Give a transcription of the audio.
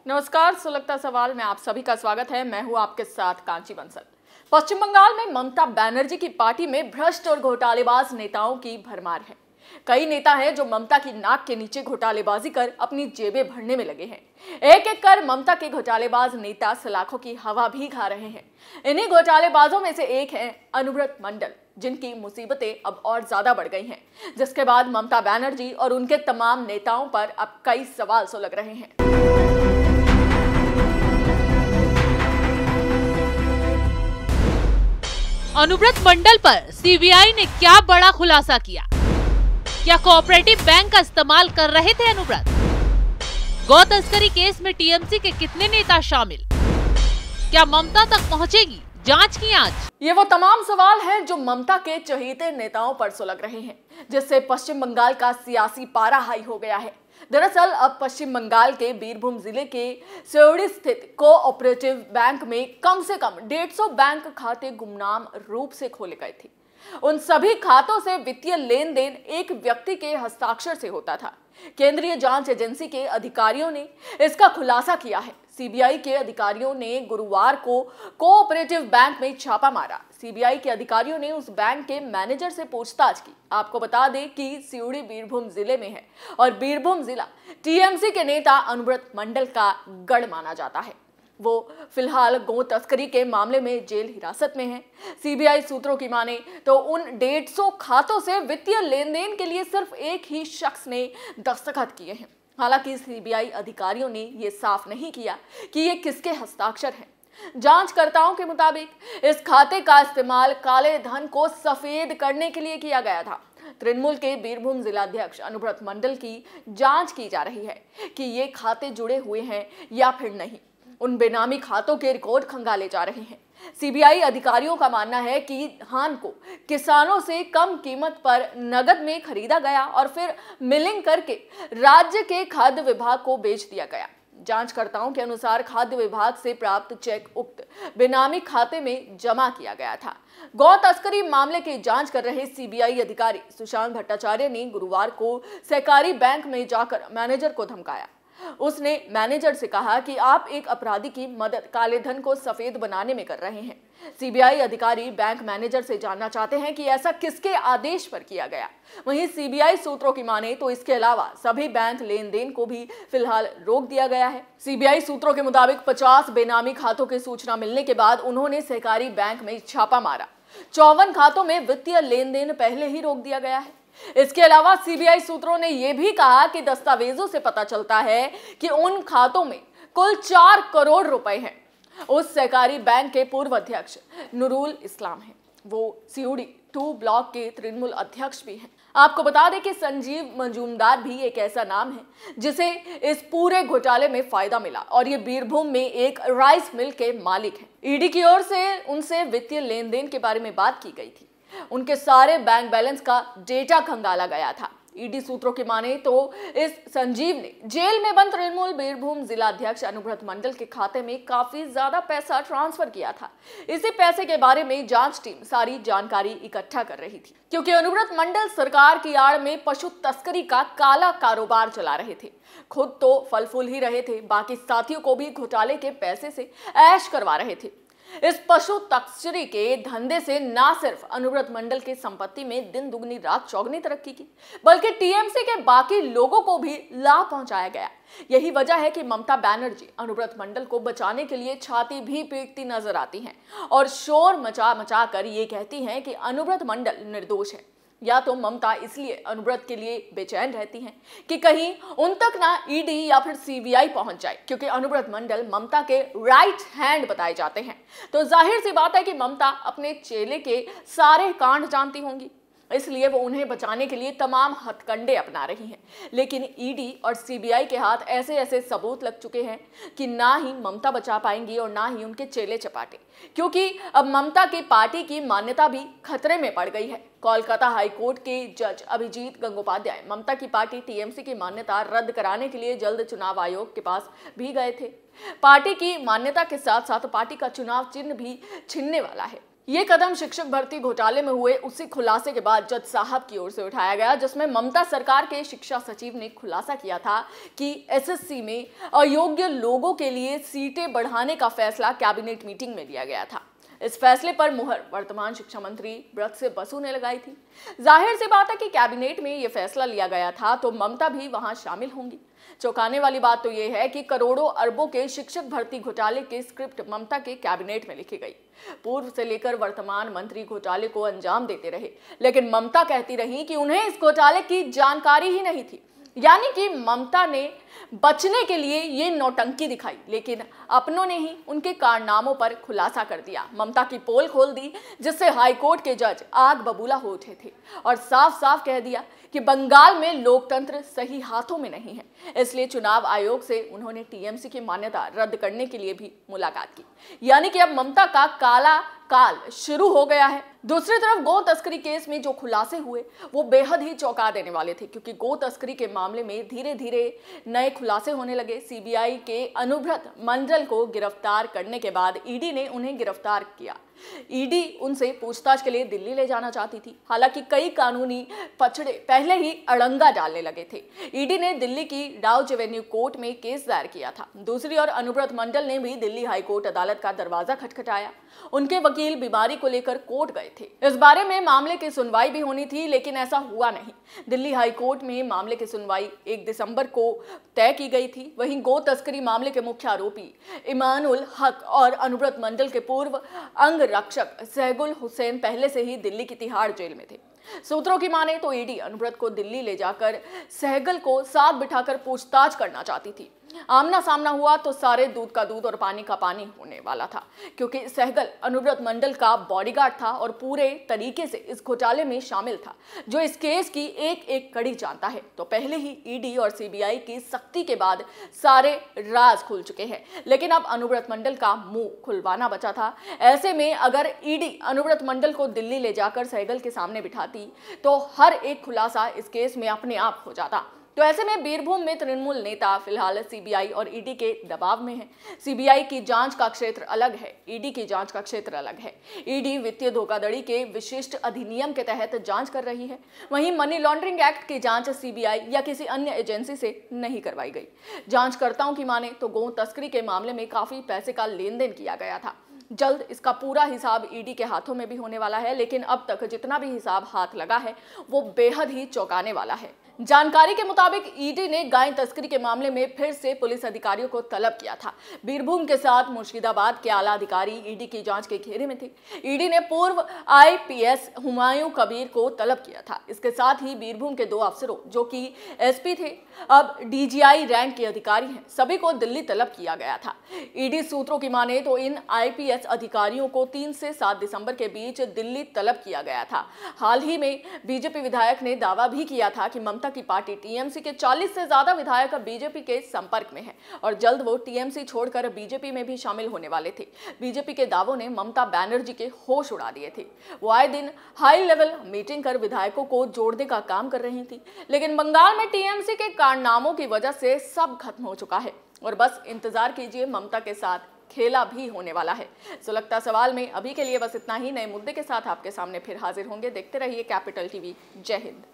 नमस्कार, सुलगता सवाल में आप सभी का स्वागत है। मैं हूं आपके साथ कांची बंसल। पश्चिम बंगाल में ममता बनर्जी की पार्टी में भ्रष्ट और घोटालेबाज नेताओं की भरमार है। कई नेता हैं जो ममता की नाक के नीचे घोटालेबाजी कर अपनी जेबें भरने में लगे हैं। एक एक कर ममता के घोटालेबाज नेता सलाखों की हवा भी खा रहे हैं। इन्हीं घोटालेबाजों में से एक है अनुव्रत मंडल, जिनकी मुसीबतें अब और ज्यादा बढ़ गई हैं, जिसके बाद ममता बनर्जी और उनके तमाम नेताओं पर अब कई सवाल सुलग रहे हैं। अनुव्रत मंडल पर सीबीआई ने क्या बड़ा खुलासा किया? क्या कोऑपरेटिव बैंक का इस्तेमाल कर रहे थे अनुव्रत? गौ तस्करी केस में टीएमसी के कितने नेता शामिल? क्या ममता तक पहुंचेगी जांच की आंच? ये वो तमाम सवाल हैं जो ममता के चहेते नेताओं पर सुलग रहे हैं, जिससे पश्चिम बंगाल का सियासी पारा हाई हो गया है। दरअसल अब पश्चिम बंगाल के बीरभूम जिले के सिउड़ी स्थित कोऑपरेटिव बैंक में कम से कम 150 बैंक खाते गुमनाम रूप से खोले गए थे। उन सभी खातों से वित्तीय लेन देन एक व्यक्ति के हस्ताक्षर से होता था। केंद्रीय जांच एजेंसी के अधिकारियों ने इसका खुलासा किया है। सीबीआई के अधिकारियों ने गुरुवार को कोऑपरेटिव बैंक में छापा मारा। सीबीआई के अधिकारियों ने उस बैंक के मैनेजर से पूछताछ की। आपको बता दें कि सिउड़ी बीरभूम जिले में है और बीरभूम जिला टीएमसी के नेता अनुव्रत मंडल का गढ़ माना जाता है। वो फिलहाल गौ तस्करी के मामले में जेल हिरासत में है। सीबीआई सूत्रों की माने तो उन 150 खातों से वित्तीय लेन देन के लिए सिर्फ एक ही शख्स ने दस्तखत किए हैं। हालांकि सीबीआई अधिकारियों ने यह साफ नहीं किया कि ये किसके हस्ताक्षर हैं। जांचकर्ताओं के मुताबिक इस खाते का इस्तेमाल काले धन को सफेद करने के लिए किया गया था। तृणमूल के बीरभूम जिलाध्यक्ष अनुव्रत मंडल की जांच की जा रही है कि ये खाते जुड़े हुए हैं या फिर नहीं। उन बेनामी खातों के रिकॉर्ड खंगाले जा रहे हैं। सीबीआई अधिकारियों का मानना है कि धान को किसानों से कम कीमत पर नगद में खरीदा गया और फिर मिलिंग करके राज्य के खाद्य विभाग को बेच दिया गया। जांचकर्ताओं के अनुसार खाद्य विभाग से प्राप्त चेक उक्त बेनामी खाते में जमा किया गया था। गौ तस्करी मामले की जांच कर रहे सीबीआई अधिकारी सुशांत भट्टाचार्य ने गुरुवार को सहकारी बैंक में जाकर मैनेजर को धमकाया। उसने मैनेजर से कहा कि आप एक अपराधी की मदद काले धन को सफेद बनाने में कर रहे हैं। सीबीआई अधिकारी बैंक मैनेजर से जानना चाहते हैं कि ऐसा किसके आदेश पर किया गया। वहीं सीबीआई सूत्रों की माने तो इसके अलावा सभी बैंक लेन देन को भी फिलहाल रोक दिया गया है। सीबीआई सूत्रों के मुताबिक 50 बेनामी खातों की सूचना मिलने के बाद उन्होंने सहकारी बैंक में छापा मारा। 54 खातों में वित्तीय लेन देन पहले ही रोक दिया गया है। इसके अलावा सीबीआई सूत्रों ने यह भी कहा कि दस्तावेजों से पता चलता है कि उन खातों में कुल 4 करोड़ रुपए हैं। उस सहकारी बैंक के पूर्व अध्यक्ष नूरुल इस्लाम हैं। वो सिउड़ी 2 ब्लॉक के तृणमूल अध्यक्ष भी हैं। आपको बता दें कि संजीव मजूमदार भी एक ऐसा नाम है जिसे इस पूरे घोटाले में फायदा मिला और ये बीरभूम में एक राइस मिल के मालिक हैं। ईडी की ओर से उनसे वित्तीय लेन देन के बारे में बात की गई थी। उनके सारे बैंक बैलेंस का डेटा खंगाला गया था। ईडी सूत्रों की माने तो इस संजीव ने जेल में बंद तृणमूल बीरभूम जिलाध्यक्ष अनुव्रत मंडल के खाते में काफी ज्यादा पैसा ट्रांसफर किया था। इसी पैसे के बारे में जांच टीम सारी जानकारी इकट्ठा कर रही थी, क्योंकि अनुव्रत मंडल सरकार की आड़ में पशु तस्करी का काला कारोबार चला रहे थे। खुद तो फल फूल ही रहे थे, बाकी साथियों को भी घोटाले के पैसे से ऐश करवा रहे थे। इस पशु तस्करी के धंधे से ना सिर्फ अनुव्रत मंडल की संपत्ति में दिन दुगनी रात चौगनी तरक्की की, बल्कि टीएमसी के बाकी लोगों को भी लाभ पहुंचाया गया। यही वजह है कि ममता बनर्जी अनुव्रत मंडल को बचाने के लिए छाती भी पीटती नजर आती हैं और शोर मचा मचा कर ये कहती हैं कि अनुव्रत मंडल निर्दोष है। या तो ममता इसलिए अनुव्रत के लिए बेचैन रहती हैं कि कहीं उन तक ना ईडी या फिर सीबीआई पहुंच जाए, क्योंकि अनुव्रत मंडल ममता के राइट हैंड बताए जाते हैं। तो जाहिर सी बात है कि ममता अपने चेले के सारे कांड जानती होंगी, इसलिए वो उन्हें बचाने के लिए तमाम हथकंडे अपना रही हैं। लेकिन ईडी और सीबीआई के हाथ ऐसे ऐसे सबूत लग चुके हैं कि ना ही ममता बचा पाएंगी और ना ही उनके चेले चपाटे, क्योंकि अब ममता की पार्टी की मान्यता भी खतरे में पड़ गई है। कोलकाता हाईकोर्ट के जज अभिजीत गंगोपाध्याय ममता की पार्टी टीएमसी की मान्यता रद्द कराने के लिए जल्द चुनाव आयोग के पास भी गए थे। पार्टी की मान्यता के साथ साथ पार्टी का चुनाव चिन्ह भी छिनने वाला है। ये कदम शिक्षक भर्ती घोटाले में हुए उसी खुलासे के बाद जज साहब की ओर से उठाया गया, जिसमें ममता सरकार के शिक्षा सचिव ने खुलासा किया था कि एसएससी में अयोग्य लोगों के लिए सीटें बढ़ाने का फैसला कैबिनेट मीटिंग में लिया गया था। इस फैसले पर मुहर वर्तमान शिक्षा मंत्री ब्रत सिंह बसु ने लगाई थी। जाहिर सी बात है कि कैबिनेट में यह फैसला लिया गया था तो ममता भी वहां शामिल होंगी। चौंकाने वाली बात तो यह है कि करोड़ों अरबों के शिक्षक भर्ती घोटाले की स्क्रिप्ट ममता के कैबिनेट में लिखी गई। पूर्व से लेकर वर्तमान मंत्री घोटाले को अंजाम देते रहे, लेकिन ममता कहती रही कि उन्हें इस घोटाले की जानकारी ही नहीं थी। यानी कि ममता ने बचने के लिए ये नौटंकी दिखाई, लेकिन अपनों ने ही उनके कारनामों पर खुलासा कर दिया। ममता की पोल खोल दी, जिससे हाईकोर्ट के जज आग बबूला हो उठे थे और साफ साफ कह दिया कि बंगाल में लोकतंत्र सही हाथों में नहीं है। इसलिए चुनाव आयोग से उन्होंने टीएमसी की मान्यता रद्द करने के लिए भी मुलाकात की। यानी कि अब ममता का काला काल शुरू हो गया है। दूसरी तरफ गो तस्करी केस में जो खुलासे हुए वो बेहद ही चौंका देने वाले थे, क्योंकि गो तस्करी के मामले में धीरे धीरे नए खुलासे होने लगे। सीबीआई के अनुब्रत मंडल को गिरफ्तार करने के बाद ईडी ने उन्हें गिरफ्तार किया। ईडी उनसे पूछताछ के लिए दिल्ली ले जाना चाहती थी। हालांकि कई कानूनी पचड़े पहले ही अड़ंगा डालने लगे थे। ईडी ने दिल्ली की डाउज एवेन्यू कोर्ट में केस दायर किया था। दूसरी ओर अनुब्रत मंडल ने भी दिल्ली हाईकोर्ट अदालत का दरवाजा खटखटाया। उनके वकील बीमारी को लेकर कोर्ट गए थे। इस बारे में मामले की सुनवाई भी होनी थी, लेकिन ऐसा हुआ नहीं। दिल्ली हाईकोर्ट में मामले की सुनवाई 1 दिसंबर को तय की गई थी। वहीं गो तस्करी मामले के मुख्य आरोपी इमानुल हक और अनुब्रत मंडल के पूर्व अंग रक्षक सहगुल हुसैन पहले से ही दिल्ली की तिहाड़ जेल में थे। सूत्रों की माने तो ईडी अनुब्रत को दिल्ली ले जाकर सहगल को साथ बिठाकर पूछताछ करना चाहती थी। आमना सामना हुआ तो सारे दूध का दूध और पानी का पानी होने वाला था, क्योंकि सहगल अनुब्रत मंडल का बॉडीगार्ड था और पूरे तरीके से इस घोटाले में शामिल था, जो इस केस की एक एक कड़ी जानता है। तो पहले ही ईडी और सीबीआई की सख्ती के बाद सारे राज खुल चुके हैं, लेकिन अब अनुब्रत मंडल का मुंह खुलवाना बचा था। ऐसे में अगर ईडी अनुब्रत मंडल को दिल्ली ले जाकर सहगल के सामने बिठाती तो हर एक खुलासा इस केस में अपने आप हो जाता। तो ऐसे में बीरभूम में तृणमूल नेता फिलहाल सीबीआई और ईडी के दबाव में है। सीबीआई की जांच का क्षेत्र अलग है, ईडी की जांच का क्षेत्र अलग है। ईडी वित्तीय धोखाधड़ी के विशिष्ट अधिनियम के तहत जांच कर रही है, वहीं मनी लॉन्ड्रिंग एक्ट की जांच सीबीआई या किसी अन्य एजेंसी से नहीं करवाई गई। जांचकर्ताओं की माने तो गो तस्करी के मामले में काफी पैसे का लेन देन किया गया था। जल्द इसका पूरा हिसाब ईडी के हाथों में भी होने वाला है, लेकिन अब तक जितना भी हिसाब हाथ लगा है वो बेहद ही चौंकाने वाला है। जानकारी के मुताबिक ईडी ने गाय तस्करी के मामले में फिर से पुलिस अधिकारियों को तलब किया था। बीरभूम के साथ मुर्शिदाबाद के आला अधिकारी ईडी की जांच के घेरे में थे। ईडी ने पूर्व आईपीएस हुमायूं कबीर को तलब किया था। इसके साथ ही बीरभूम के 2 अफसरों जो कि एसपी थे, अब डीजीआई रैंक के अधिकारी हैं, सभी को दिल्ली तलब किया गया था। ईडी सूत्रों की माने तो इन आईपीएस अधिकारियों को 3 से 7 दिसंबर के बीच दिल्ली तलब किया गया था। हाल ही में बीजेपी विधायक ने दावा भी किया था कि ममता की पार्टी टीएमसी के 40 से ज्यादा विधायक बीजेपी के संपर्क में हैं और जल्द वो टीएमसी छोड़कर बीजेपी में भी शामिल होने वाले थे। बीजेपी के दावों ने ममता बनर्जी के होश उड़ा दिए थे। वो आए दिन हाई लेवल मीटिंग कर विधायकों को जोड़ने का काम कर रही थी, लेकिन बंगाल में टीएमसी के कारनामों की वजह से सब खत्म हो चुका है और बस इंतजार कीजिए, ममता के साथ खेला भी होने वाला है। सुलगता सवाल में अभी के लिए बस इतना ही। नए मुद्दे के साथ आपके सामने फिर हाजिर होंगे। देखते रहिए कैपिटल टीवी। जय हिंद।